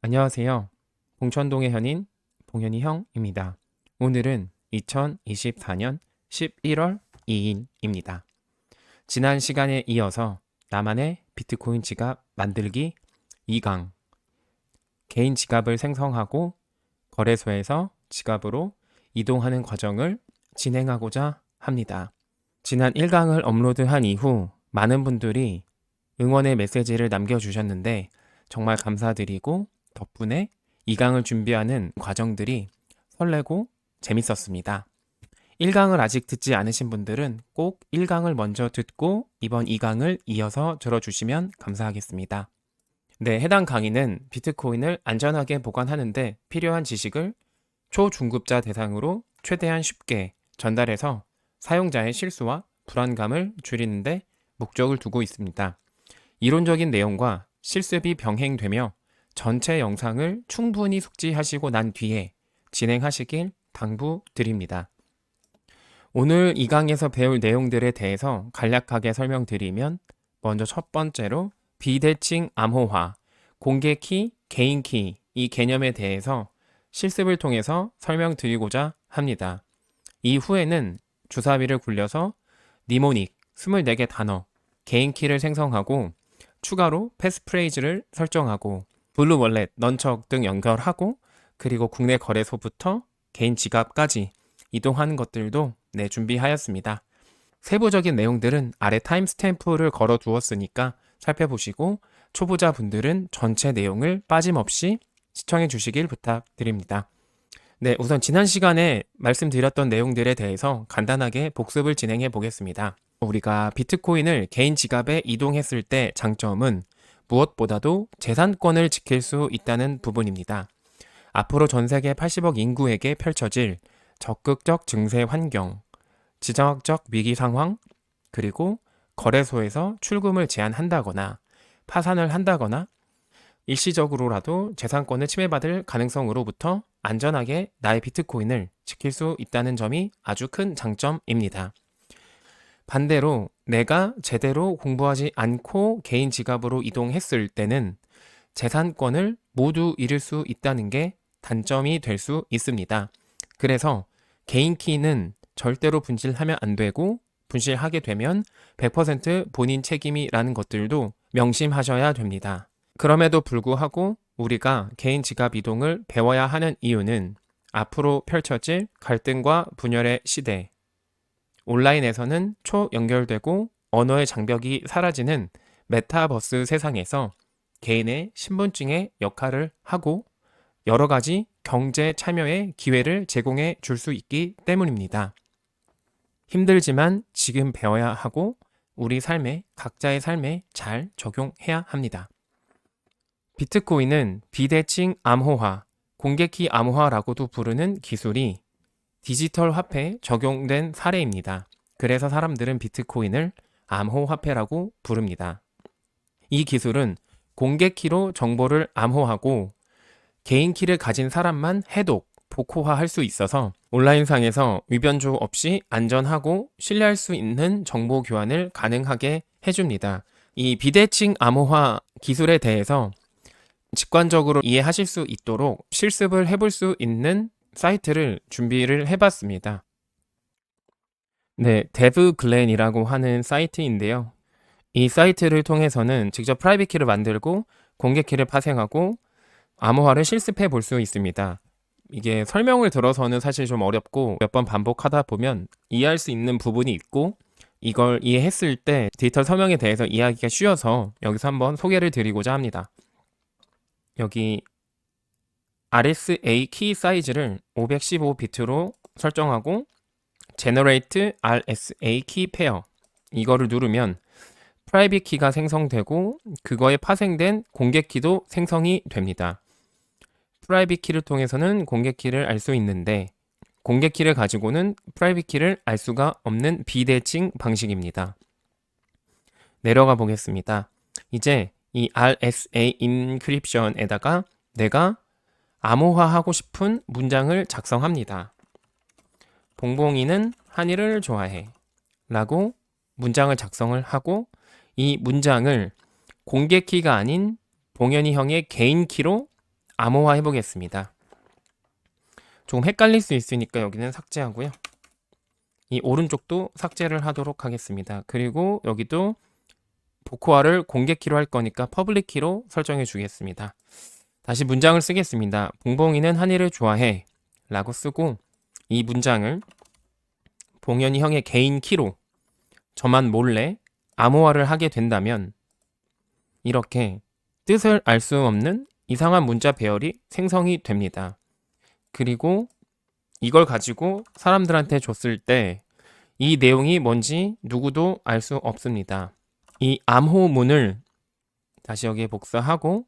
안녕하세요. 봉천동의 현인 봉현이 형입니다. 오늘은 2024년 11월 2일입니다. 지난 시간에 이어서 나만의 비트코인 지갑 만들기 2강, 개인 지갑을 생성하고 거래소에서 지갑으로 이동하는 과정을 진행하고자 합니다. 지난 1강을 업로드한 이후 많은 분들이 응원의 메시지를 남겨주셨는데 정말 감사드리고, 덕분에 2강을 준비하는 과정들이 설레고 재밌었습니다. 1강을 아직 듣지 않으신 분들은 꼭 1강을 먼저 듣고 이번 2강을 이어서 들어주시면 감사하겠습니다. 네, 해당 강의는 비트코인을 안전하게 보관하는데 필요한 지식을 초중급자 대상으로 최대한 쉽게 전달해서 사용자의 실수와 불안감을 줄이는데 목적을 두고 있습니다. 이론적인 내용과 실습이 병행되며 전체 영상을 충분히 숙지하시고 난 뒤에 진행하시길 당부드립니다. 오늘 이 강에서 배울 내용들에 대해서 간략하게 설명드리면, 먼저 첫 번째로 비대칭 암호화, 공개키, 개인키 이 개념에 대해서 실습을 통해서 설명드리고자 합니다. 이후에는 주사위를 굴려서 니모닉 24개 단어, 개인키를 생성하고 추가로 패스프레이즈를 설정하고 블루 월렛, 넌척 등 연결하고, 그리고 국내 거래소부터 개인 지갑까지 이동하는 것들도 준비하였습니다. 세부적인 내용들은 아래 타임스탬프를 걸어 두었으니까 살펴보시고, 초보자분들은 전체 내용을 빠짐없이 시청해 주시길 부탁드립니다. 네, 우선 지난 시간에 말씀드렸던 내용들에 대해서 간단하게 복습을 진행해 보겠습니다. 우리가 비트코인을 개인 지갑에 이동했을 때 장점은 무엇보다도 재산권을 지킬 수 있다는 부분입니다. 앞으로 전 세계 80억 인구에게 펼쳐질 적극적 증세 환경, 지정학적 위기 상황, 그리고 거래소에서 출금을 제한한다거나 파산을 한다거나 일시적으로라도 재산권을 침해받을 가능성으로부터 안전하게 나의 비트코인을 지킬 수 있다는 점이 아주 큰 장점입니다. 반대로 내가 제대로 공부하지 않고 개인 지갑으로 이동했을 때는 재산권을 모두 잃을 수 있다는 게 단점이 될 수 있습니다. 그래서 개인 키는 절대로 분실하면 안 되고, 분실하게 되면 100% 본인 책임이라는 것들도 명심하셔야 됩니다. 그럼에도 불구하고 우리가 개인 지갑 이동을 배워야 하는 이유는 앞으로 펼쳐질 갈등과 분열의 시대, 온라인에서는 초연결되고 언어의 장벽이 사라지는 메타버스 세상에서 개인의 신분증의 역할을 하고 여러 가지 경제 참여의 기회를 제공해 줄 수 있기 때문입니다. 힘들지만 지금 배워야 하고 우리 삶에, 각자의 삶에 잘 적용해야 합니다. 비트코인은 비대칭 암호화, 공개키 암호화라고도 부르는 기술이 디지털 화폐에 적용된 사례입니다. 그래서 사람들은 비트코인을 암호화폐라고 부릅니다. 이 기술은 공개키로 정보를 암호하고 개인키를 가진 사람만 해독, 복호화할 수 있어서 온라인상에서 위변조 없이 안전하고 신뢰할 수 있는 정보 교환을 가능하게 해줍니다. 이 비대칭 암호화 기술에 대해서 직관적으로 이해하실 수 있도록 실습을 해볼 수 있는 사이트를 준비를 해봤습니다. 네, 데브글렌이라고 하는 사이트인데요. 이 사이트를 통해서는 직접 프라이빗 키를 만들고 공개 키를 파생하고 암호화를 실습해 볼 수 있습니다. 이게 설명을 들어서는 사실 좀 어렵고 몇 번 반복하다 보면 이해할 수 있는 부분이 있고, 이걸 이해했을 때 디지털 서명에 대해서 이해하기가 쉬워서 여기서 한번 소개를 드리고자 합니다. 여기 RSA 키 사이즈를 515비트로 설정하고 Generate RSA 키 페어, 이거를 누르면 프라이빗 키가 생성되고 그거에 파생된 공개 키도 생성이 됩니다. 프라이빗 키를 통해서는 공개 키를 알 수 있는데 공개 키를 가지고는 프라이빗 키를 알 수가 없는 비대칭 방식입니다. 내려가 보겠습니다. 이제 이 RSA 인크립션에다가 내가 암호화하고 싶은 문장을 작성합니다. 봉봉이는 한이를 좋아해 라고 문장을 작성을 하고, 이 문장을 공개 키가 아닌 봉현이 형의 개인 키로 암호화 해보겠습니다. 조금 헷갈릴 수 있으니까 여기는 삭제하고요. 이 오른쪽도 삭제를 하도록 하겠습니다. 그리고 여기도 보코화를 공개키로 할 거니까 퍼블릭 키로 설정해 주겠습니다. 다시 문장을 쓰겠습니다. 봉봉이는 한이를 좋아해 라고 쓰고, 이 문장을 봉현이 형의 개인 키로 저만 몰래 암호화를 하게 된다면 이렇게 뜻을 알 수 없는 이상한 문자 배열이 생성이 됩니다. 그리고 이걸 가지고 사람들한테 줬을 때 이 내용이 뭔지 누구도 알 수 없습니다. 이 암호문을 다시 여기에 복사하고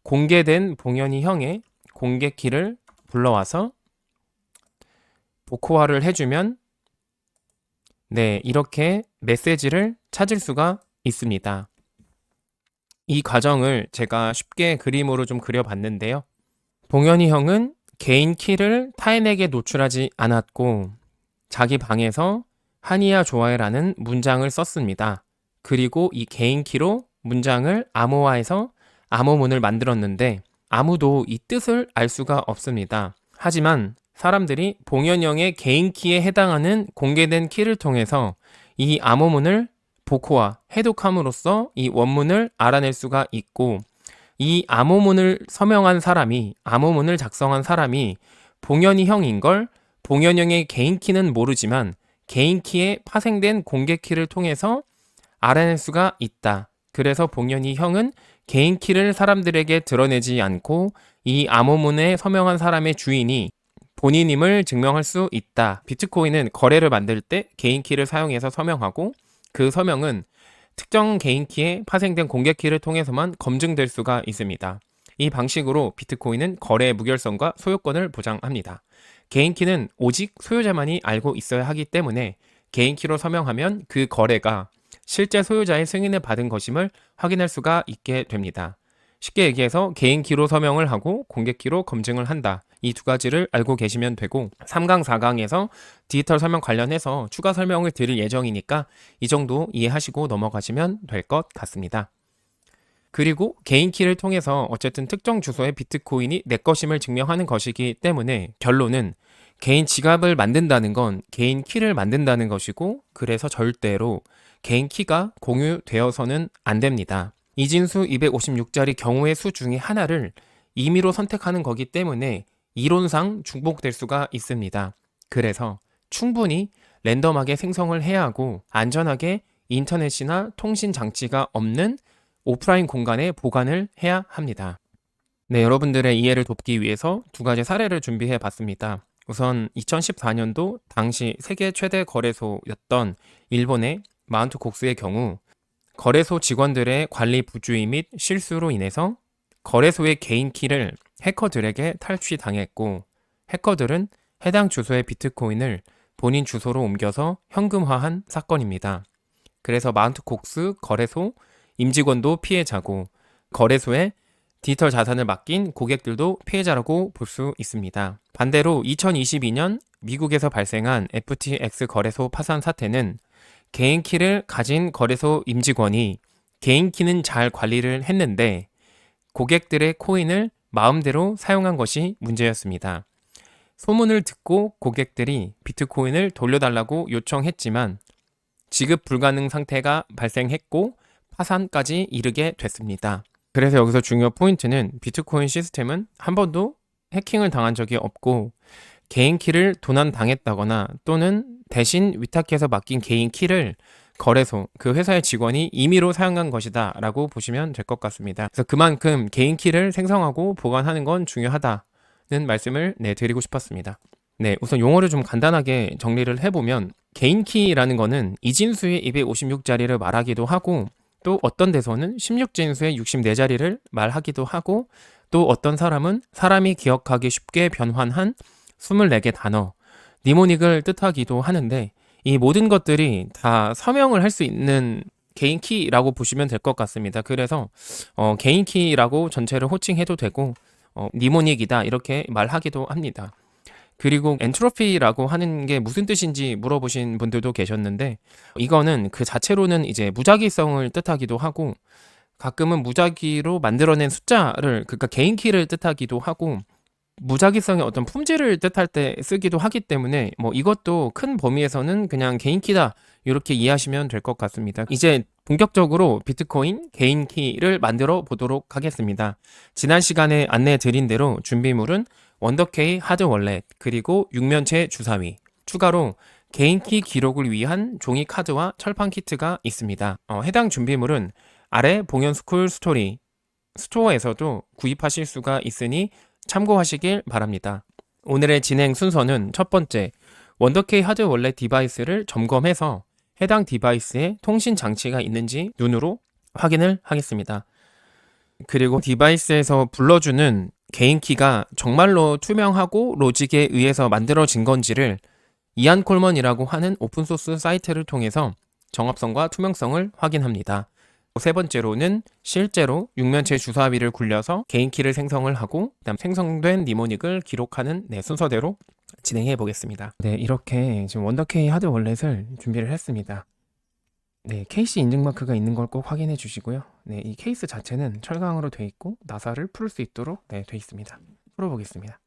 공개된 봉현이 형의 공개키를 불러와서 보코화를 해주면 네, 이렇게 메시지를 찾을 수가 있습니다. 이 과정을 제가 쉽게 그림으로 좀 그려봤는데요. 봉현이 형은 개인 키를 타인에게 노출하지 않았고 자기 방에서 한이야 좋아해라는 문장을 썼습니다. 그리고 이 개인 키로 문장을 암호화해서 암호문을 만들었는데 아무도 이 뜻을 알 수가 없습니다. 하지만 사람들이 봉현이 형의 개인 키에 해당하는 공개된 키를 통해서 이 암호문을 보코화, 해독함으로써 이 원문을 알아낼 수가 있고, 이 암호문을 서명한 사람이, 암호문을 작성한 사람이 봉현이 형인 걸 봉현이 형의 개인 키는 모르지만 개인 키에 파생된 공개 키를 통해서 알아낼 수가 있다. 그래서 봉현이 형은 개인 키를 사람들에게 드러내지 않고 이 암호문에 서명한 사람의 주인이 본인임을 증명할 수 있다. 비트코인은 거래를 만들 때 개인 키를 사용해서 서명하고 그 서명은 특정 개인 키에 파생된 공개 키를 통해서만 검증될 수가 있습니다. 이 방식으로 비트코인은 거래의 무결성과 소유권을 보장합니다. 개인 키는 오직 소유자만이 알고 있어야 하기 때문에 개인 키로 서명하면 그 거래가 실제 소유자의 승인을 받은 것임을 확인할 수가 있게 됩니다. 쉽게 얘기해서 개인 키로 서명을 하고 공개 키로 검증을 한다. 이 두 가지를 알고 계시면 되고 3강, 4강에서 디지털 서명 관련해서 추가 설명을 드릴 예정이니까 이 정도 이해하시고 넘어가시면 될 것 같습니다. 그리고 개인 키를 통해서 어쨌든 특정 주소의 비트코인이 내 것임을 증명하는 것이기 때문에 결론은 개인 지갑을 만든다는 건 개인 키를 만든다는 것이고, 그래서 절대로 개인 키가 공유되어서는 안 됩니다. 이진수 256자리 경우의 수 중에 하나를 임의로 선택하는 거기 때문에 이론상 중복될 수가 있습니다. 그래서 충분히 랜덤하게 생성을 해야 하고 안전하게 인터넷이나 통신 장치가 없는 오프라인 공간에 보관을 해야 합니다. 네, 여러분들의 이해를 돕기 위해서 두 가지 사례를 준비해 봤습니다. 우선 2014년도 당시 세계 최대 거래소였던 일본의 마운트 곡스의 경우 거래소 직원들의 관리 부주의 및 실수로 인해서 거래소의 개인 키를 해커들에게 탈취당했고, 해커들은 해당 주소의 비트코인을 본인 주소로 옮겨서 현금화한 사건입니다. 그래서 마운트 곡스 거래소 임직원도 피해자고 거래소에 디지털 자산을 맡긴 고객들도 피해자라고 볼 수 있습니다. 반대로 2022년 미국에서 발생한 FTX 거래소 파산 사태는 개인 키를 가진 거래소 임직원이 개인 키는 잘 관리를 했는데 고객들의 코인을 마음대로 사용한 것이 문제였습니다. 소문을 듣고 고객들이 비트코인을 돌려달라고 요청했지만 지급 불가능 상태가 발생했고 파산까지 이르게 됐습니다. 그래서 여기서 중요 포인트는 비트코인 시스템은 한 번도 해킹을 당한 적이 없고 개인 키를 도난당했다거나 또는 대신 위탁해서 맡긴 개인 키를 거래소, 그 회사의 직원이 임의로 사용한 것이다 라고 보시면 될 것 같습니다. 그래서 그만큼 개인 키를 생성하고 보관하는 건 중요하다는 말씀을 드리고 싶었습니다. 네, 우선 용어를 좀 간단하게 정리를 해보면 개인 키라는 거는 이진수의 256자리를 말하기도 하고 또 어떤 데서는 16진수의 64자리를 말하기도 하고 또 어떤 사람은 사람이 기억하기 쉽게 변환한 24개 단어, 니모닉을 뜻하기도 하는데 이 모든 것들이 다 서명을 할 수 있는 개인 키라고 보시면 될 것 같습니다. 그래서 개인 키라고 전체를 호칭해도 되고 니모닉이다 이렇게 말하기도 합니다. 그리고 엔트로피라고 하는 게 무슨 뜻인지 물어보신 분들도 계셨는데 이거는 그 자체로는 이제 무작위성을 뜻하기도 하고 가끔은 무작위로 만들어낸 숫자를, 그러니까 개인 키를 뜻하기도 하고 무작위성의 어떤 품질을 뜻할 때 쓰기도 하기 때문에 뭐 이것도 큰 범위에서는 그냥 개인 키다 이렇게 이해하시면 될 것 같습니다. 이제 본격적으로 비트코인 개인 키를 만들어 보도록 하겠습니다. 지난 시간에 안내해 드린 대로 준비물은 원더케이 하드 월렛 그리고 육면체 주사위, 추가로 개인 키 기록을 위한 종이 카드와 철판 키트가 있습니다. 해당 준비물은 아래 봉연스쿨 스토리 스토어에서도 구입하실 수가 있으니 참고하시길 바랍니다. 오늘의 진행 순서는 첫 번째, 원더케이 하드 월렛 디바이스를 점검해서 해당 디바이스에 통신 장치가 있는지 눈으로 확인을 하겠습니다. 그리고 디바이스에서 불러주는 개인 키가 정말로 투명하고 로직에 의해서 만들어진 건지를 이안 콜먼이라고 하는 오픈소스 사이트를 통해서 정합성과 투명성을 확인합니다. 세 번째로는 실제로 육면체 주사위를 굴려서 개인 키를 생성을 하고 그다음 생성된 니모닉을 기록하는 순서대로 진행해 보겠습니다. 네, 이렇게 지금 원더케이 하드 월렛을 준비를 했습니다. 네, KC 인증 마크가 있는 걸 꼭 확인해 주시고요. 네, 이 케이스 자체는 철강으로 되어 있고 나사를 풀 수 있도록 되어 있습니다. 풀어보겠습니다.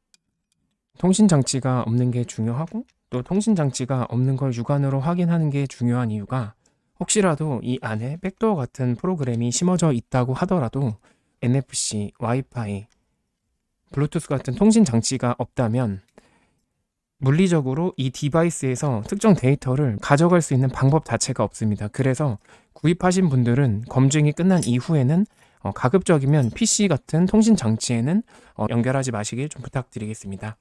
통신 장치가 없는 게 중요하고 또 통신 장치가 없는 걸 육안으로 확인하는 게 중요한 이유가 혹시라도 이 안에 백도어 같은 프로그램이 심어져 있다고 하더라도 NFC, 와이파이, 블루투스 같은 통신 장치가 없다면 물리적으로 이 디바이스에서 특정 데이터를 가져갈 수 있는 방법 자체가 없습니다. 그래서 구입하신 분들은 검증이 끝난 이후에는 가급적이면 PC 같은 통신 장치에는 연결하지 마시길 좀 부탁드리겠습니다.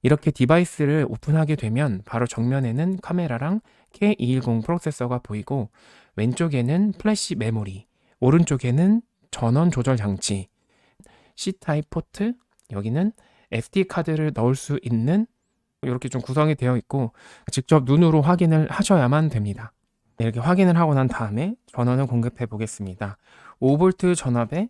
이렇게 디바이스를 오픈하게 되면 바로 정면에는 카메라랑 K210 프로세서가 보이고 왼쪽에는 플래시 메모리, 오른쪽에는 전원 조절 장치, C타입 포트, 여기는 SD 카드를 넣을 수 있는 이렇게 좀 구성이 되어 있고 직접 눈으로 확인을 하셔야만 됩니다. 이렇게 확인을 하고 난 다음에 전원을 공급해 보겠습니다. 5V 전압에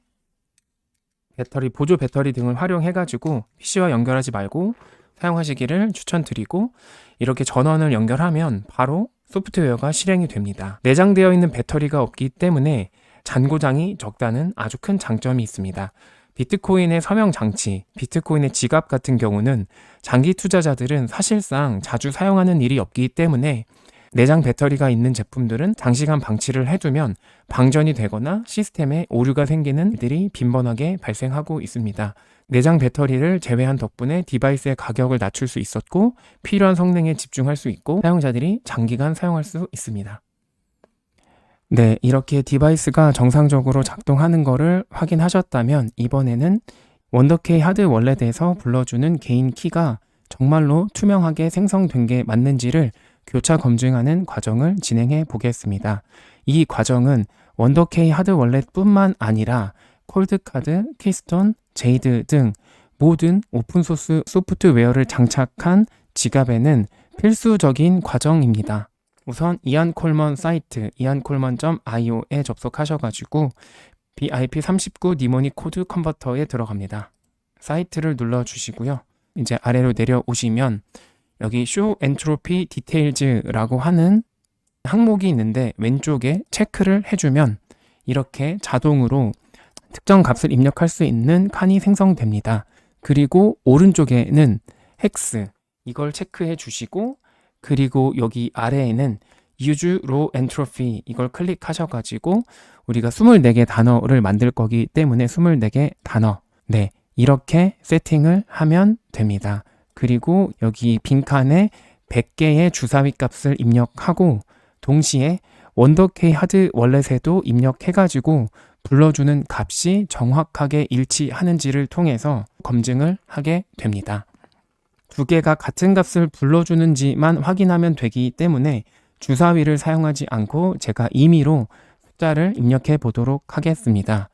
배터리, 보조 배터리 등을 활용해 가지고 PC와 연결하지 말고 사용하시기를 추천드리고 이렇게 전원을 연결하면 바로 소프트웨어가 실행이 됩니다. 내장되어 있는 배터리가 없기 때문에 잔고장이 적다는 아주 큰 장점이 있습니다. 비트코인의 서명 장치, 비트코인의 지갑 같은 경우는 장기 투자자들은 사실상 자주 사용하는 일이 없기 때문에 내장 배터리가 있는 제품들은 장시간 방치를 해두면 방전이 되거나 시스템에 오류가 생기는 일들이 빈번하게 발생하고 있습니다. 내장 배터리를 제외한 덕분에 디바이스의 가격을 낮출 수 있었고 필요한 성능에 집중할 수 있고 사용자들이 장기간 사용할 수 있습니다. 네, 이렇게 디바이스가 정상적으로 작동하는 거를 확인하셨다면 이번에는 원더케이 하드 월렛에서 불러주는 개인 키가 정말로 투명하게 생성된 게 맞는지를 교차 검증하는 과정을 진행해 보겠습니다. 이 과정은 원더케이 하드 월렛뿐만 아니라 콜드카드, 키스톤, 제이드 등 모든 오픈소스 소프트웨어를 장착한 지갑에는 필수적인 과정입니다. 우선 이안 콜먼 사이트 iancolman.io에 접속하셔가지고 BIP39 니모닉 코드 컨버터에 들어갑니다. 사이트를 눌러주시고요. 이제 아래로 내려오시면 여기 Show Entropy Details라고 하는 항목이 있는데 왼쪽에 체크를 해주면 이렇게 자동으로 특정 값을 입력할 수 있는 칸이 생성됩니다. 그리고 오른쪽에는 헥스 이걸 체크해 주시고 그리고 여기 아래에는 Use Low Entropy 이걸 클릭하셔가지고 우리가 24개 단어를 만들 거기 때문에 24개 단어 네 이렇게 세팅을 하면 됩니다. 그리고 여기 빈칸에 100개의 주사위 값을 입력하고 동시에 원더케이 하드 월렛에도 입력해가지고 불러주는 값이 정확하게 일치하는지를 통해서 검증을 하게 됩니다. 두 개가 같은 값을 불러주는지만 확인하면 되기 때문에 주사위를 사용하지 않고 제가 임의로 숫자를 입력해 보도록 하겠습니다.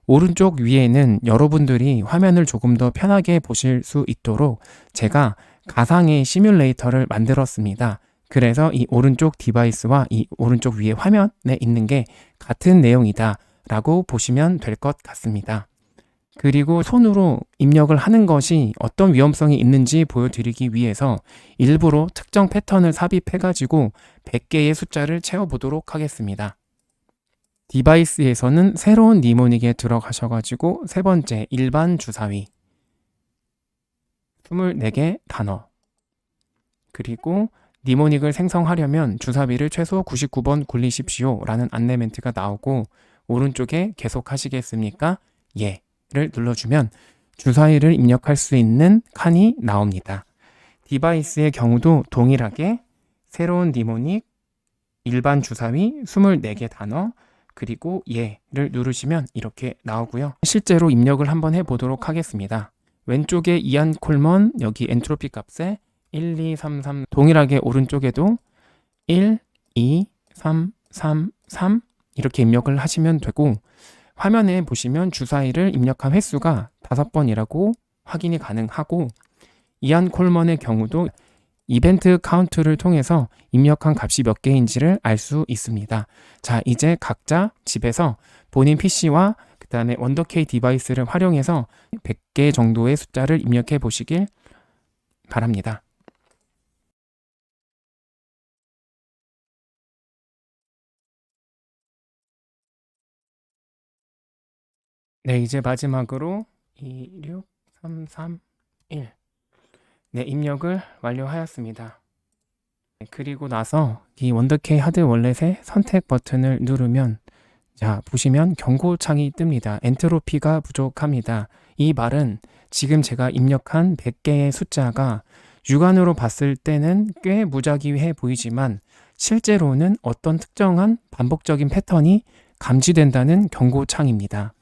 오른쪽 위에는 여러분들이 화면을 조금 더 편하게 보실 수 있도록 제가 가상의 시뮬레이터를 만들었습니다. 그래서 이 오른쪽 디바이스와 이 오른쪽 위에 화면에 있는 게 같은 내용이다 라고 보시면 될 것 같습니다. 그리고 손으로 입력을 하는 것이 어떤 위험성이 있는지 보여드리기 위해서 일부러 특정 패턴을 삽입해가지고 100개의 숫자를 채워보도록 하겠습니다. 디바이스에서는 새로운 니모닉에 들어가셔가지고 세 번째 일반 주사위 24개 단어, 그리고 니모닉을 생성하려면 주사위를 최소 99번 굴리십시오 라는 안내 멘트가 나오고, 오른쪽에 계속 하시겠습니까? 예를 눌러주면 주사위를 입력할 수 있는 칸이 나옵니다. 디바이스의 경우도 동일하게 새로운 니모닉, 일반 주사위 24개 단어, 그리고 예를 누르시면 이렇게 나오고요. 실제로 입력을 한번 해보도록 하겠습니다. 왼쪽에 이안 콜먼, 여기 엔트로피 값에 1, 2, 3, 3, 동일하게 오른쪽에도 1, 2, 3, 3, 3 이렇게 입력을 하시면 되고, 화면에 보시면 주사위를 입력한 횟수가 5번이라고 확인이 가능하고, 이안 콜먼의 경우도 이벤트 카운트를 통해서 입력한 값이 몇 개인지를 알 수 있습니다. 자, 이제 각자 집에서 본인 PC와 그 다음에 원더케이 디바이스를 활용해서 100개 정도의 숫자를 입력해 보시길 바랍니다. 네, 이제 마지막으로 2, 6, 3, 3, 1. 네, 입력을 완료하였습니다. 그리고 나서 이 원더케이 하드 월렛의 선택 버튼을 누르면, 자, 보시면 경고창이 뜹니다. 엔트로피가 부족합니다. 이 말은 지금 제가 입력한 100개의 숫자가 육안으로 봤을 때는 꽤 무작위해 보이지만 실제로는 어떤 특정한 반복적인 패턴이 감지된다는 경고창입니다.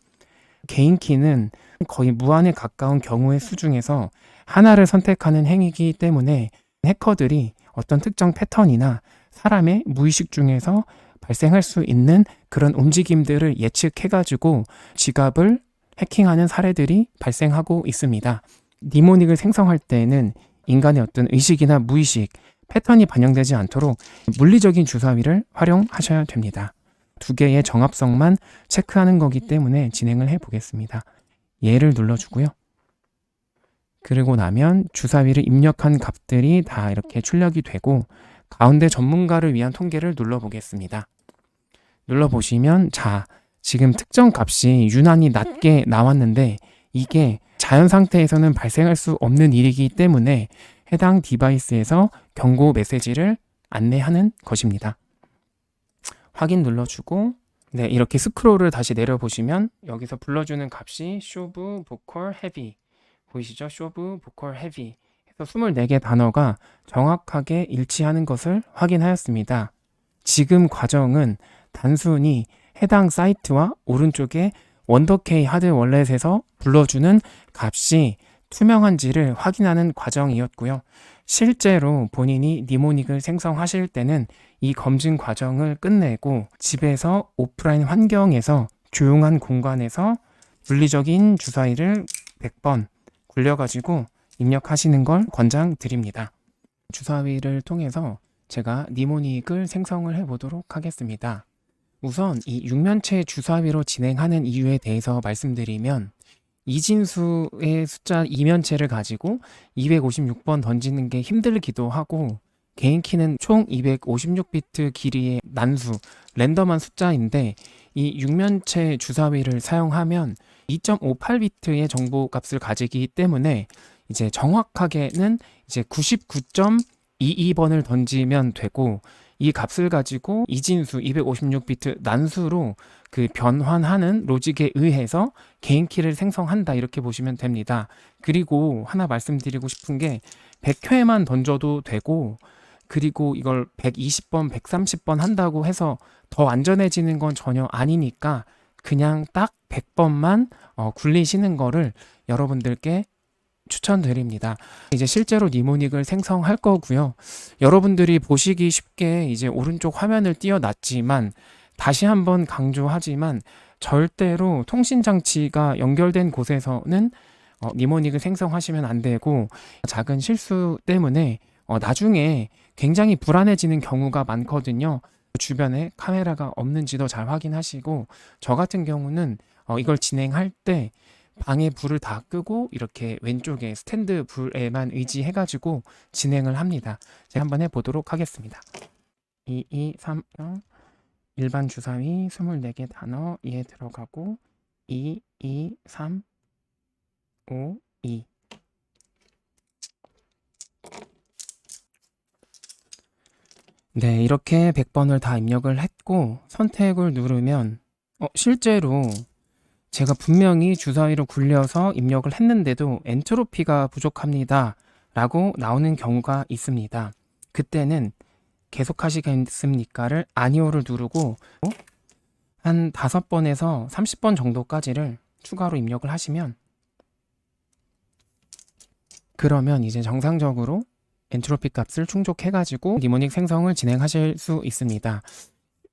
개인 키는 거의 무한에 가까운 경우의 수 중에서 하나를 선택하는 행위이기 때문에 해커들이 어떤 특정 패턴이나 사람의 무의식 중에서 발생할 수 있는 그런 움직임들을 예측해가지고 지갑을 해킹하는 사례들이 발생하고 있습니다. 니모닉을 생성할 때는 인간의 어떤 의식이나 무의식, 패턴이 반영되지 않도록 물리적인 주사위를 활용하셔야 됩니다. 두 개의 정합성만 체크하는 거기 때문에 진행을 해 보겠습니다. 예를 눌러주고요. 그리고 나면 주사위를 입력한 값들이 다 이렇게 출력이 되고, 가운데 전문가를 위한 통계를 눌러보겠습니다. 눌러보시면, 자, 지금 특정 값이 유난히 낮게 나왔는데 이게 자연 상태에서는 발생할 수 없는 일이기 때문에 해당 디바이스에서 경고 메시지를 안내하는 것입니다. 확인 눌러주고, 네, 이렇게 스크롤을 다시 내려보시면 여기서 불러주는 값이 쇼브 보컬 헤비 보이시죠? 쇼브 보컬 헤비 해서 24개 단어가 정확하게 일치하는 것을 확인하였습니다. 지금 과정은 단순히 해당 사이트와 오른쪽에 원더케이 하드 월렛에서 불러주는 값이 투명한지를 확인하는 과정이었고요. 실제로 본인이 니모닉을 생성하실 때는 이 검증 과정을 끝내고 집에서 오프라인 환경에서 조용한 공간에서 물리적인 주사위를 100번 굴려가지고 입력하시는 걸 권장드립니다. 주사위를 통해서 제가 니모닉을 생성을 해보도록 하겠습니다. 우선 이 육면체 주사위로 진행하는 이유에 대해서 말씀드리면, 이진수의 숫자 이면체를 가지고 256번 던지는 게 힘들기도 하고, 개인 키는 총 256비트 길이의 난수, 랜덤한 숫자인데 이 육면체 주사위를 사용하면 2.58비트의 정보 값을 가지기 때문에 이제 정확하게는 이제 99.22번을 던지면 되고, 이 값을 가지고 이진수 256비트 난수로 그 변환하는 로직에 의해서 개인 키를 생성한다, 이렇게 보시면 됩니다. 그리고 하나 말씀드리고 싶은 게 100회만 던져도 되고, 그리고 이걸 120번, 130번 한다고 해서 더 안전해지는 건 전혀 아니니까 그냥 딱 100번만 굴리시는 거를 여러분들께 추천드립니다. 이제 실제로 니모닉을 생성할 거고요. 여러분들이 보시기 쉽게 이제 오른쪽 화면을 띄워놨지만, 다시 한번 강조하지만 절대로 통신장치가 연결된 곳에서는 니모닉을 생성하시면 안 되고, 작은 실수 때문에 나중에 굉장히 불안해지는 경우가 많거든요. 주변에 카메라가 없는지도 잘 확인하시고, 저 같은 경우는 이걸 진행할 때 방에 불을 다 끄고 이렇게 왼쪽에 스탠드 불에만 의지해가지고 진행을 합니다. 제가 한번 해보도록 하겠습니다. 2, 2, 3, 일반 주사위 24개 단어에 들어가고 2, 2, 3, 5, 2. 네, 이렇게 100번을 다 입력을 했고 선택을 누르면 실제로 제가 분명히 주사위로 굴려서 입력을 했는데도 엔트로피가 부족합니다 라고 나오는 경우가 있습니다. 그때는 계속하시겠습니까를 아니오를 누르고 한 5번에서 30번 정도까지를 추가로 입력을 하시면 그러면 이제 정상적으로 엔트로피 값을 충족해가지고 니모닉 생성을 진행하실 수 있습니다.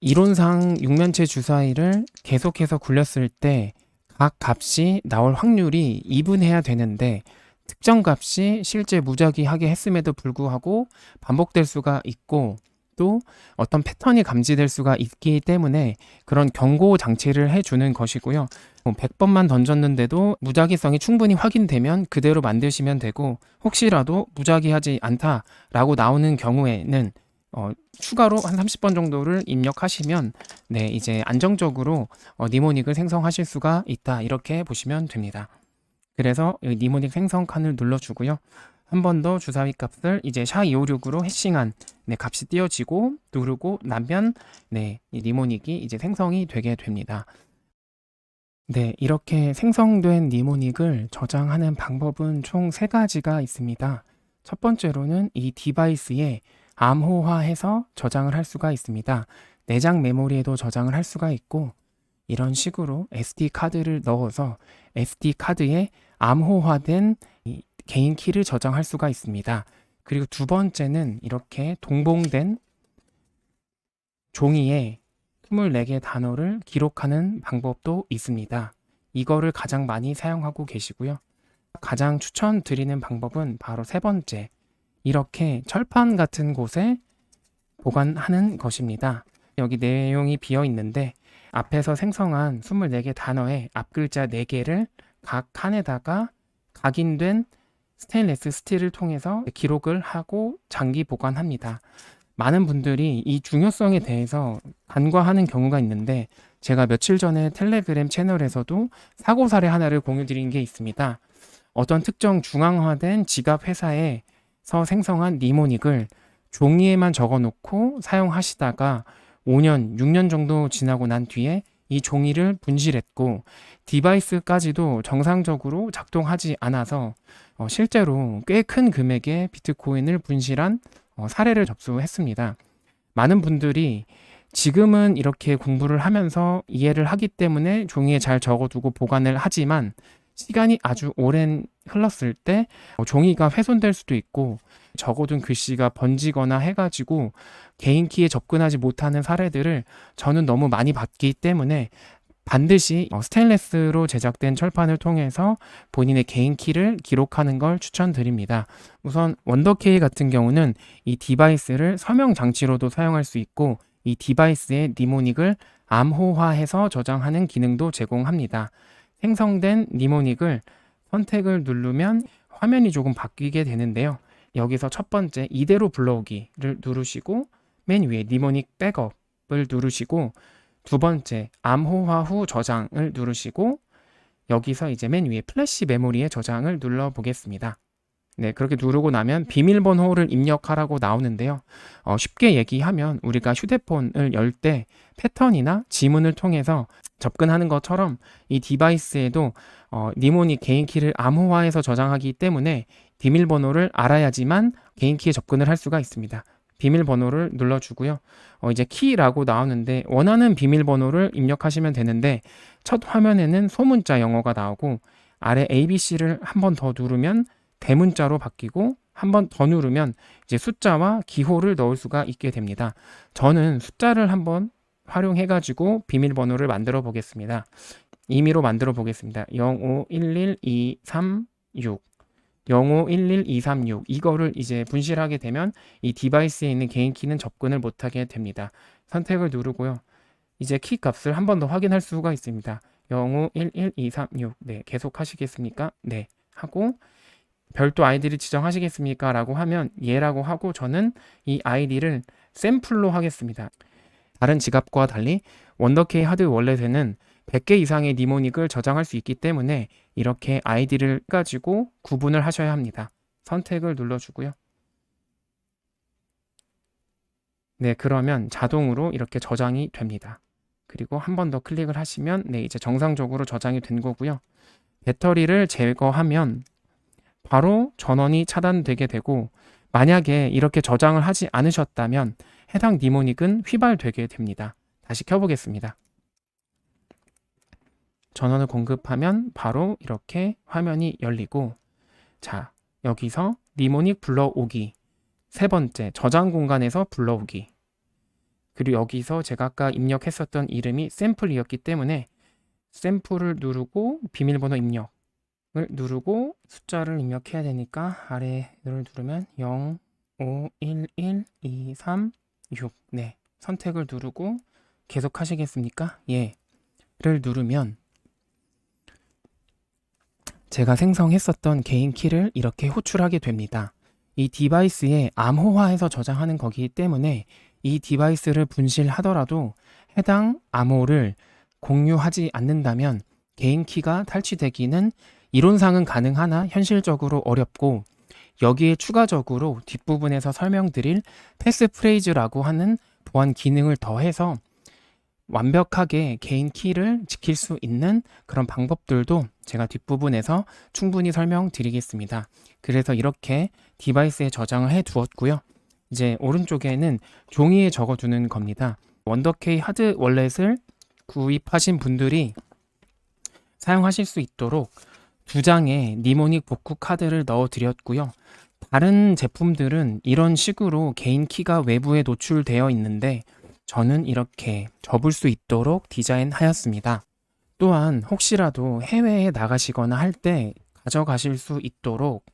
이론상 육면체 주사위를 계속해서 굴렸을 때 각 값이 나올 확률이 이분해야 되는데 특정 값이 실제 무작위하게 했음에도 불구하고 반복될 수가 있고 또 어떤 패턴이 감지될 수가 있기 때문에 그런 경고 장치를 해주는 것이고요. 100번만 던졌는데도 무작위성이 충분히 확인되면 그대로 만드시면 되고 혹시라도 무작위하지 않다라고 나오는 경우에는 추가로 한 30번 정도를 입력하시면 네, 이제 안정적으로 니모닉을 생성하실 수가 있다 이렇게 보시면 됩니다. 그래서 이 니모닉 생성 칸을 눌러주고요. 한 번 더 주사위 값을 이제 샤256으로 해싱한 네, 값이 띄어지고 누르고 나면 네, 이 니모닉이 이제 생성이 되게 됩니다. 네, 이렇게 생성된 니모닉을 저장하는 방법은 총 3가지가 있습니다. 첫 번째로는 이 디바이스에 암호화해서 저장을 할 수가 있습니다. 내장 메모리에도 저장을 할 수가 있고 이런 식으로 SD 카드를 넣어서 SD 카드에 암호화된 개인 키를 저장할 수가 있습니다. 그리고 두 번째는 이렇게 동봉된 종이에 24개 단어를 기록하는 방법도 있습니다. 이거를 가장 많이 사용하고 계시고요. 가장 추천드리는 방법은 바로 3번째, 이렇게 철판 같은 곳에 보관하는 것입니다. 여기 내용이 비어 있는데 앞에서 생성한 24개 단어의 앞글자 4개를 각 칸에다가 각인된 스테인레스 스틸을 통해서 기록을 하고 장기 보관합니다. 많은 분들이 이 중요성에 대해서 간과하는 경우가 있는데 제가 며칠 전에 텔레그램 채널에서도 사고 사례 하나를 공유 드린 게 있습니다. 어떤 특정 중앙화된 지갑 회사에서 생성한 니모닉을 종이에만 적어 놓고 사용하시다가 5년, 6년 정도 지나고 난 뒤에 이 종이를 분실했고 디바이스까지도 정상적으로 작동하지 않아서 실제로 꽤 큰 금액의 비트코인을 분실한 사례를 접수했습니다. 많은 분들이 지금은 이렇게 공부를 하면서 이해를 하기 때문에 종이에 잘 적어두고 보관을 하지만 시간이 아주 오랜 흘렀을 때 종이가 훼손될 수도 있고 적어둔 글씨가 번지거나 해가지고 개인 키에 접근하지 못하는 사례들을 저는 너무 많이 봤기 때문에 반드시 스테인레스로 제작된 철판을 통해서 본인의 개인 키를 기록하는 걸 추천드립니다. 우선 원더케이 같은 경우는 이 디바이스를 서명 장치로도 사용할 수 있고 이 디바이스의 니모닉을 암호화해서 저장하는 기능도 제공합니다. 생성된 니모닉을 선택을 누르면 화면이 조금 바뀌게 되는데요. 여기서 첫 번째 이대로 불러오기를 누르시고 맨 위에 니모닉 백업을 누르시고 두 번째 암호화 후 저장을 누르시고 여기서 이제 맨 위에 플래시 메모리에 저장을 눌러 보겠습니다. 네, 그렇게 누르고 나면 비밀번호를 입력하라고 나오는데요. 쉽게 얘기하면 우리가 휴대폰을 열 때 패턴이나 지문을 통해서 접근하는 것처럼 이 디바이스에도 니모닉 개인키를 암호화해서 저장하기 때문에 비밀번호를 알아야지만 개인키에 접근을 할 수가 있습니다. 비밀번호를 눌러주고요. 이제 키라고 나오는데 원하는 비밀번호를 입력하시면 되는데 첫 화면에는 소문자 영어가 나오고 아래 ABC를 한 번 더 누르면 대문자로 바뀌고 한 번 더 누르면 이제 숫자와 기호를 넣을 수가 있게 됩니다. 저는 숫자를 한번 활용해가지고 비밀번호를 만들어 보겠습니다. 임의로 만들어 보겠습니다. 0511236 0511236 이거를 이제 분실하게 되면 이 디바이스에 있는 개인 키는 접근을 못하게 됩니다. 선택을 누르고요. 이제 키 값을 한 번 더 확인할 수가 있습니다. 0511236 네, 계속 하시겠습니까? 네, 하고 별도 아이디를 지정하시겠습니까? 라고 하면 예라고 하고 저는 이 아이디를 샘플로 하겠습니다. 다른 지갑과 달리 원더케이 하드 월렛에는 100개 이상의 니모닉을 저장할 수 있기 때문에 이렇게 아이디를 가지고 구분을 하셔야 합니다. 선택을 눌러주고요. 네, 그러면 자동으로 이렇게 저장이 됩니다. 그리고 한 번 더 클릭을 하시면 네, 이제 정상적으로 저장이 된 거고요. 배터리를 제거하면 바로 전원이 차단되게 되고, 만약에 이렇게 저장을 하지 않으셨다면 해당 니모닉은 휘발되게 됩니다. 다시 켜보겠습니다. 전원을 공급하면 바로 이렇게 화면이 열리고, 자, 여기서 니모닉 불러오기, 세 번째 저장 공간에서 불러오기, 그리고 여기서 제가 아까 입력했었던 이름이 샘플이었기 때문에 샘플을 누르고 비밀번호 입력을 누르고 숫자를 입력해야 되니까 아래를 누르면 0, 5, 1, 1, 2, 3, 6. 네, 선택을 누르고 계속 하시겠습니까? 예를 누르면 제가 생성했었던 개인 키를 이렇게 호출하게 됩니다. 이 디바이스에 암호화해서 저장하는 거기 때문에 이 디바이스를 분실하더라도 해당 암호를 공유하지 않는다면 개인 키가 탈취되기는 이론상은 가능하나 현실적으로 어렵고, 여기에 추가적으로 뒷부분에서 설명드릴 패스프레이즈라고 하는 보안 기능을 더해서 완벽하게 개인 키를 지킬 수 있는 그런 방법들도 제가 뒷부분에서 충분히 설명드리겠습니다. 그래서 이렇게 디바이스에 저장을 해 두었고요. 이제 오른쪽에는 종이에 적어두는 겁니다. 원더케이 하드 월렛을 구입하신 분들이 사용하실 수 있도록 2장의 니모닉 복구 카드를 넣어 드렸고요. 다른 제품들은 이런 식으로 개인 키가 외부에 노출되어 있는데 저는 이렇게 접을 수 있도록 디자인하였습니다. 또한 혹시라도 해외에 나가시거나 할 때 가져가실 수 있도록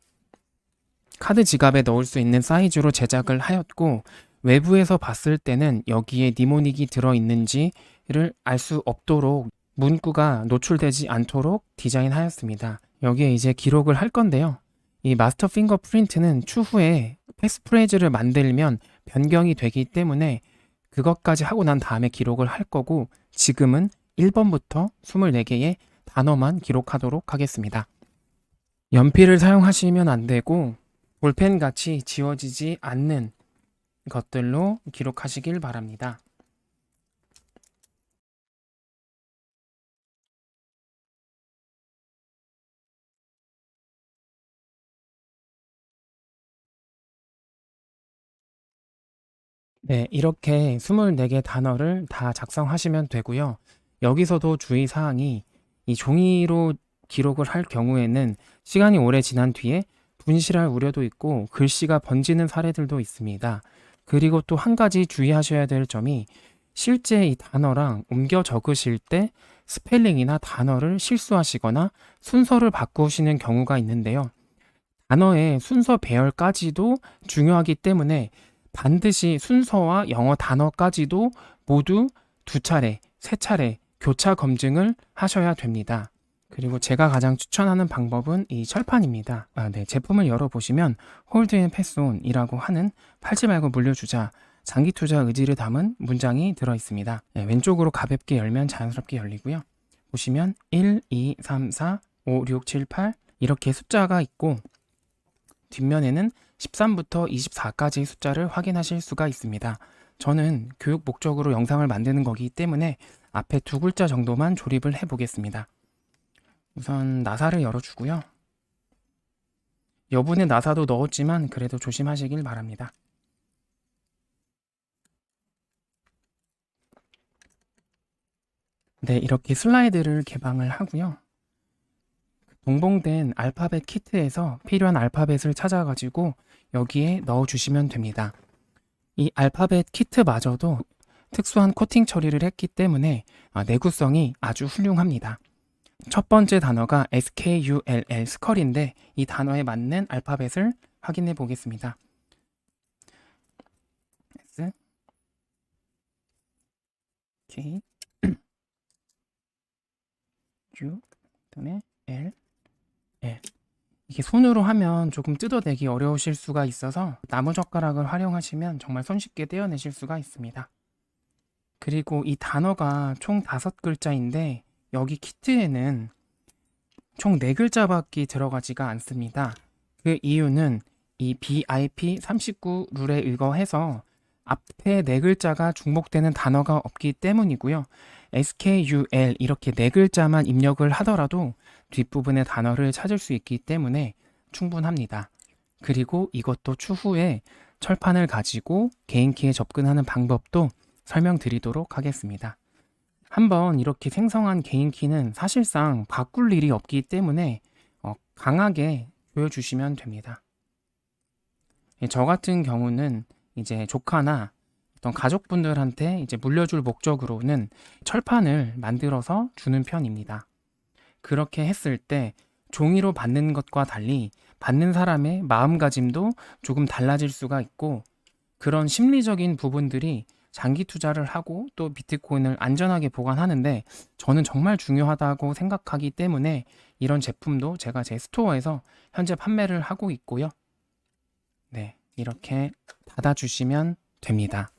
카드 지갑에 넣을 수 있는 사이즈로 제작을 하였고, 외부에서 봤을 때는 여기에 니모닉이 들어있는지를 알 수 없도록 문구가 노출되지 않도록 디자인하였습니다. 여기에 이제 기록을 할 건데요. 이 마스터 핑거 프린트는 추후에 패스프레이즈를 만들면 변경이 되기 때문에 그것까지 하고 난 다음에 기록을 할 거고, 지금은 1번부터 24개의 단어만 기록하도록 하겠습니다. 연필을 사용하시면 안 되고 볼펜 같이 지워지지 않는 것들로 기록하시길 바랍니다. 네, 이렇게 24개 단어를 다 작성하시면 되고요. 여기서도 주의사항이, 이 종이로 기록을 할 경우에는 시간이 오래 지난 뒤에 분실할 우려도 있고 글씨가 번지는 사례들도 있습니다. 그리고 또 한 가지 주의하셔야 될 점이, 실제 이 단어랑 옮겨 적으실 때 스펠링이나 단어를 실수하시거나 순서를 바꾸시는 경우가 있는데요. 단어의 순서 배열까지도 중요하기 때문에 반드시 순서와 영어 단어까지도 모두 2차례, 3차례 교차 검증을 하셔야 됩니다. 그리고 제가 가장 추천하는 방법은 이 철판입니다. 네, 제품을 열어보시면 홀드 앤 패스온이라고 하는 팔지 말고 물려주자, 장기 투자 의지를 담은 문장이 들어있습니다. 네, 왼쪽으로 가볍게 열면 자연스럽게 열리고요. 보시면 1, 2, 3, 4, 5, 6, 7, 8 이렇게 숫자가 있고, 뒷면에는 13부터 24까지의 숫자를 확인하실 수가 있습니다. 저는 교육 목적으로 영상을 만드는 거기 때문에 앞에 2글자 정도만 조립을 해 보겠습니다. 우선 나사를 열어주고요. 여분의 나사도 넣었지만 그래도 조심하시길 바랍니다. 네, 이렇게 슬라이드를 개방을 하고요. 동봉된 알파벳 키트에서 필요한 알파벳을 찾아가지고 여기에 넣어주시면 됩니다. 이 알파벳 키트마저도 특수한 코팅 처리를 했기 때문에 내구성이 아주 훌륭합니다. 첫 번째 단어가 SKULL 스컬인데, 이 단어에 맞는 알파벳을 확인해 보겠습니다. S, K, U, 그다음에 L, L. 이게 손으로 하면 조금 뜯어내기 어려우실 수가 있어서 나무젓가락을 활용하시면 정말 손쉽게 떼어내실 수가 있습니다. 그리고 이 단어가 총 5글자인데 여기 키트에는 총 4글자밖에 들어가지가 않습니다. 그 이유는 이 BIP39 룰에 의거해서 앞에 4글자가 중복되는 단어가 없기 때문이고요. SKUL 이렇게 4글자만 입력을 하더라도 뒷부분의 단어를 찾을 수 있기 때문에 충분합니다. 그리고 이것도 추후에 철판을 가지고 개인키에 접근하는 방법도 설명드리도록 하겠습니다. 한번 이렇게 생성한 개인키는 사실상 바꿀 일이 없기 때문에 강하게 조여주시면 됩니다. 저 같은 경우는 이제 조카나 어떤 가족분들한테 이제 물려줄 목적으로는 철판을 만들어서 주는 편입니다. 그렇게 했을 때 종이로 받는 것과 달리 받는 사람의 마음가짐도 조금 달라질 수가 있고, 그런 심리적인 부분들이 장기 투자를 하고 또 비트코인을 안전하게 보관하는데 저는 정말 중요하다고 생각하기 때문에 이런 제품도 제가 제 스토어에서 현재 판매를 하고 있고요. 네, 이렇게 닫아주시면 됩니다.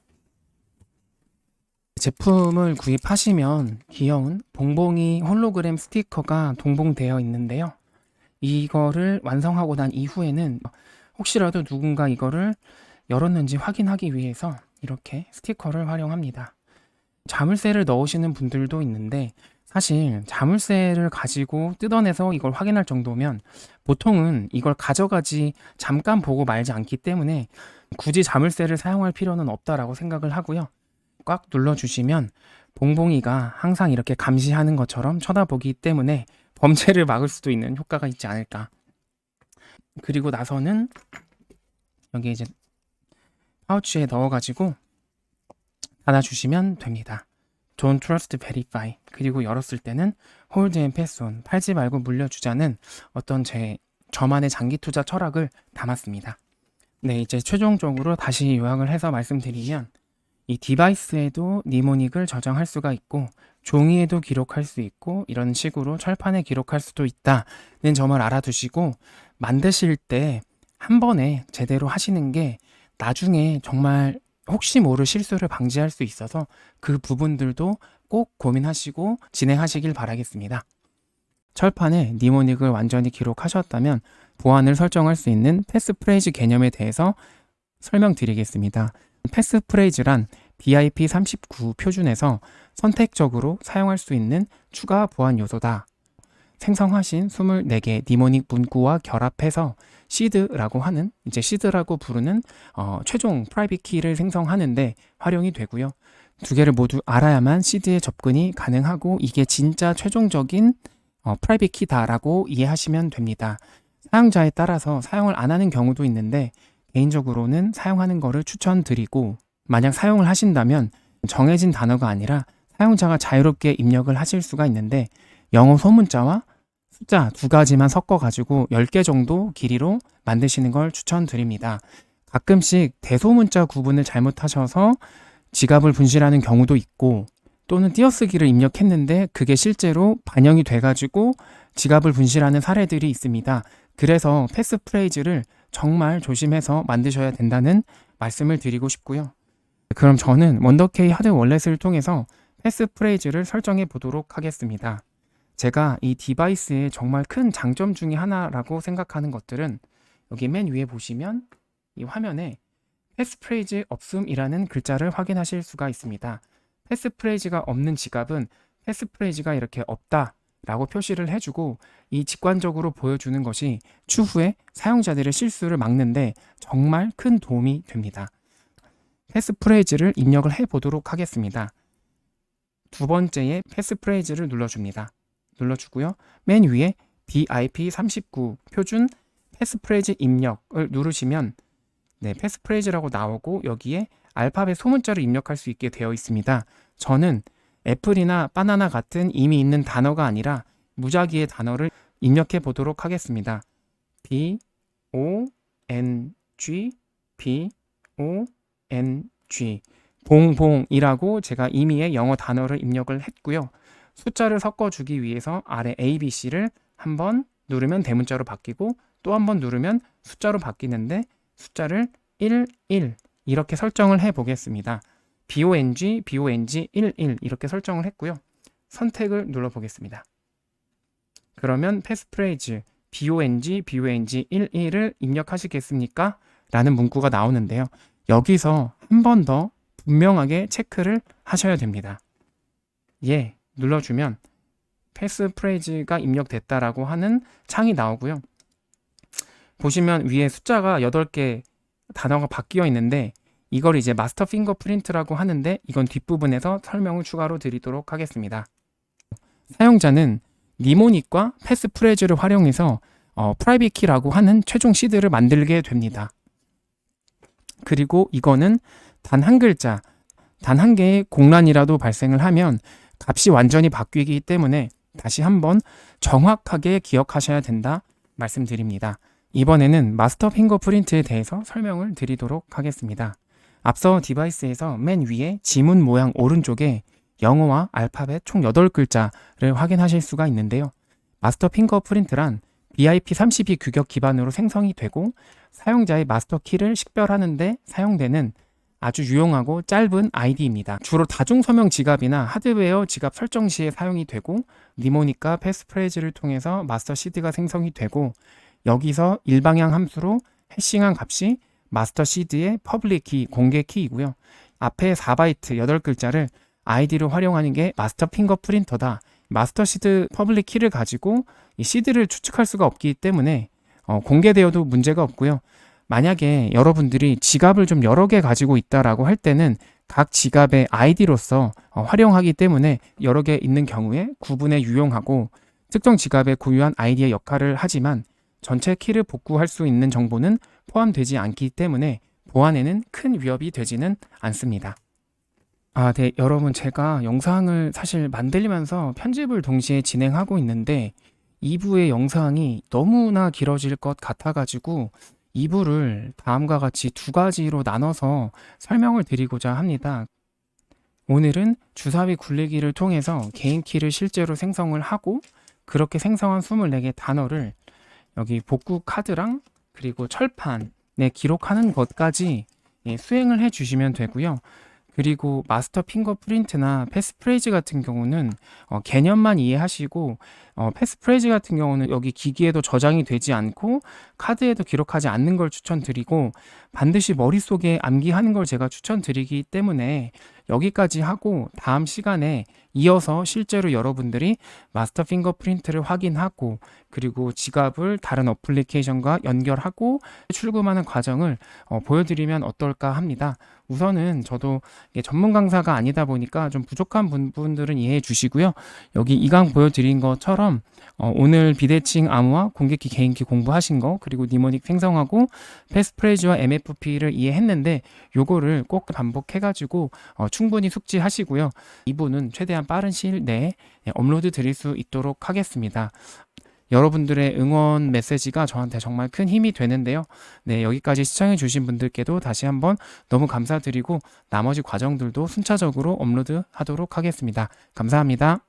제품을 구입하시면 귀여운 봉봉이 홀로그램 스티커가 동봉되어 있는데요. 이거를 완성하고 난 이후에는 혹시라도 누군가 이거를 열었는지 확인하기 위해서 이렇게 스티커를 활용합니다. 자물쇠를 넣으시는 분들도 있는데 사실 자물쇠를 가지고 뜯어내서 이걸 확인할 정도면 보통은 이걸 가져가지 잠깐 보고 말지 않기 때문에 굳이 자물쇠를 사용할 필요는 없다라고 생각을 하고요. 꽉 눌러주시면 봉봉이가 항상 이렇게 감시하는 것처럼 쳐다보기 때문에 범죄를 막을 수도 있는 효과가 있지 않을까. 그리고 나서는 여기 이제 파우치에 넣어가지고 닫아주시면 됩니다. Don't trust verify. 그리고 열었을 때는 hold and pass on. 팔지 말고 물려주자는 어떤 저만의 장기 투자 철학을 담았습니다. 네, 이제 최종적으로 다시 요약을 해서 말씀드리면 이 디바이스에도 니모닉을 저장할 수가 있고 종이에도 기록할 수 있고 이런 식으로 철판에 기록할 수도 있다는 점을 알아두시고 만드실 때 한 번에 제대로 하시는 게 나중에 정말 혹시 모를 실수를 방지할 수 있어서 그 부분들도 꼭 고민하시고 진행하시길 바라겠습니다. 철판에 니모닉을 완전히 기록하셨다면 보안을 설정할 수 있는 패스프레이즈 개념에 대해서 설명드리겠습니다. 패스프레이즈란 BIP39 표준에서 선택적으로 사용할 수 있는 추가 보안 요소다. 생성하신 24개 니모닉 문구와 결합해서 시드라고 하는, 이제 시드라고 부르는 최종 프라이빗 키를 생성하는데 활용이 되고요. 두 개를 모두 알아야만 시드에 접근이 가능하고 이게 진짜 최종적인 프라이빗 키다라고 이해하시면 됩니다. 사용자에 따라서 사용을 안 하는 경우도 있는데 개인적으로는 사용하는 거를 추천드리고, 만약 사용을 하신다면 정해진 단어가 아니라 사용자가 자유롭게 입력을 하실 수가 있는데 영어 소문자와 숫자 2가지만 섞어가지고 10개 정도 길이로 만드시는 걸 추천드립니다. 가끔씩 대소문자 구분을 잘못하셔서 지갑을 분실하는 경우도 있고, 또는 띄어쓰기를 입력했는데 그게 실제로 반영이 돼가지고 지갑을 분실하는 사례들이 있습니다. 그래서 패스프레이즈를 정말 조심해서 만드셔야 된다는 말씀을 드리고 싶고요. 그럼 저는 원더케이 하드 월렛을 통해서 패스프레이즈를 설정해 보도록 하겠습니다. 제가 이 디바이스의 정말 큰 장점 중에 하나라고 생각하는 것들은 여기 맨 위에 보시면 이 화면에 패스프레이즈 없음이라는 글자를 확인하실 수가 있습니다. 패스프레이즈가 없는 지갑은 패스프레이즈가 이렇게 없다 라고 표시를 해주고 이 직관적으로 보여주는 것이 추후에 사용자들의 실수를 막는데 정말 큰 도움이 됩니다. 패스프레이즈를 입력을 해 보도록 하겠습니다. 두 번째에 패스프레이즈를 눌러주고요. 맨 위에 BIP39 표준 패스프레이즈 입력을 누르시면 패스프레이즈라고 나오고 여기에 알파벳 소문자를 입력할 수 있게 되어 있습니다. 저는 애플이나 바나나 같은 이미 있는 단어가 아니라 무작위의 단어를 입력해 보도록 하겠습니다. B-O-N-G B-O-N-G 봉봉이라고 제가 임의의 영어 단어를 입력을 했고요. 숫자를 섞어주기 위해서 아래 ABC를 한번 누르면 대문자로 바뀌고 또 한번 누르면 숫자로 바뀌는데 숫자를 11 이렇게 설정을 해 보겠습니다. BONG 11 이렇게 설정을 했고요. 선택을 눌러보겠습니다. 그러면 패스프레이즈 BONG 11을 입력하시겠습니까? 라는 문구가 나오는데요. 여기서 한 번 더 분명하게 체크를 하셔야 됩니다. 예, 눌러주면 패스프레이즈가 입력됐다라고 하는 창이 나오고요. 보시면 위에 숫자가 8개 단어가 바뀌어 있는데 이걸 이제 마스터 핑거프린트라고 하는데 이건 뒷부분에서 설명을 추가로 드리도록 하겠습니다. 사용자는 니모닉과 패스프레이즈를 활용해서 프라이빗 키라고 하는 최종 시드를 만들게 됩니다. 그리고 이거는 단 한 글자, 단 한 개의 공란이라도 발생을 하면 값이 완전히 바뀌기 때문에 다시 한번 정확하게 기억하셔야 된다 말씀드립니다. 이번에는 마스터 핑거프린트에 대해서 설명을 드리도록 하겠습니다. 앞서 디바이스에서 맨 위에 지문 모양 오른쪽에 영어와 알파벳 총 8글자를 확인하실 수가 있는데요. 마스터 핑거프린트란 BIP32 규격 기반으로 생성이 되고 사용자의 마스터 키를 식별하는 데 사용되는 아주 유용하고 짧은 ID입니다. 주로 다중서명 지갑이나 하드웨어 지갑 설정 시에 사용이 되고 니모닉과 패스프레이즈를 통해서 마스터 시드가 생성이 되고 여기서 일방향 함수로 해싱한 값이 마스터 시드의 퍼블릭 키, 공개 키이고요. 앞에 4바이트 8글자를 아이디로 활용하는 게 마스터 핑거프린터다. 마스터 시드 퍼블릭 키를 가지고 이 시드를 추측할 수가 없기 때문에 공개되어도 문제가 없고요. 만약에 여러분들이 지갑을 좀 여러 개 가지고 있다라고 할 때는 각 지갑의 아이디로서 활용하기 때문에 여러 개 있는 경우에 구분에 유용하고 특정 지갑에 고유한 아이디의 역할을 하지만 전체 키를 복구할 수 있는 정보는 포함되지 않기 때문에 보안에는 큰 위협이 되지는 않습니다. 네, 여러분 제가 영상을 사실 만들면서 편집을 동시에 진행하고 있는데 2부의 영상이 너무나 길어질 것 같아가지고 2부를 다음과 같이 2가지로 나눠서 설명을 드리고자 합니다. 오늘은 주사위 굴리기를 통해서 개인 키를 실제로 생성을 하고 그렇게 생성한 24개 단어를 여기 복구 카드랑 그리고 철판에 기록하는 것까지 수행을 해 주시면 되고요. 그리고 마스터 핑거프린트나 패스프레이즈 같은 경우는 개념만 이해하시고 패스프레이즈 같은 경우는 여기 기기에도 저장이 되지 않고 카드에도 기록하지 않는 걸 추천드리고 반드시 머릿속에 암기하는 걸 제가 추천드리기 때문에 여기까지 하고 다음 시간에 이어서 실제로 여러분들이 마스터 핑거프린트를 확인하고 그리고 지갑을 다른 어플리케이션과 연결하고 출금하는 과정을 보여드리면 어떨까 합니다. 우선은 저도 전문 강사가 아니다 보니까 좀 부족한 부분들은 이해해 주시고요. 여기 이 강 보여드린 것처럼 오늘 비대칭 암호화 공개키 개인키 공부하신 거 그리고 니모닉 생성하고 패스프레이즈와 MFP를 이해했는데 요거를 꼭 반복해가지고 충분히 숙지하시고요. 2부는 최대한 빠른 시일 내에 업로드 드릴 수 있도록 하겠습니다. 여러분들의 응원 메시지가 저한테 정말 큰 힘이 되는데요. 네, 여기까지 시청해 주신 분들께도 다시 한번 너무 감사드리고 나머지 과정들도 순차적으로 업로드 하도록 하겠습니다. 감사합니다.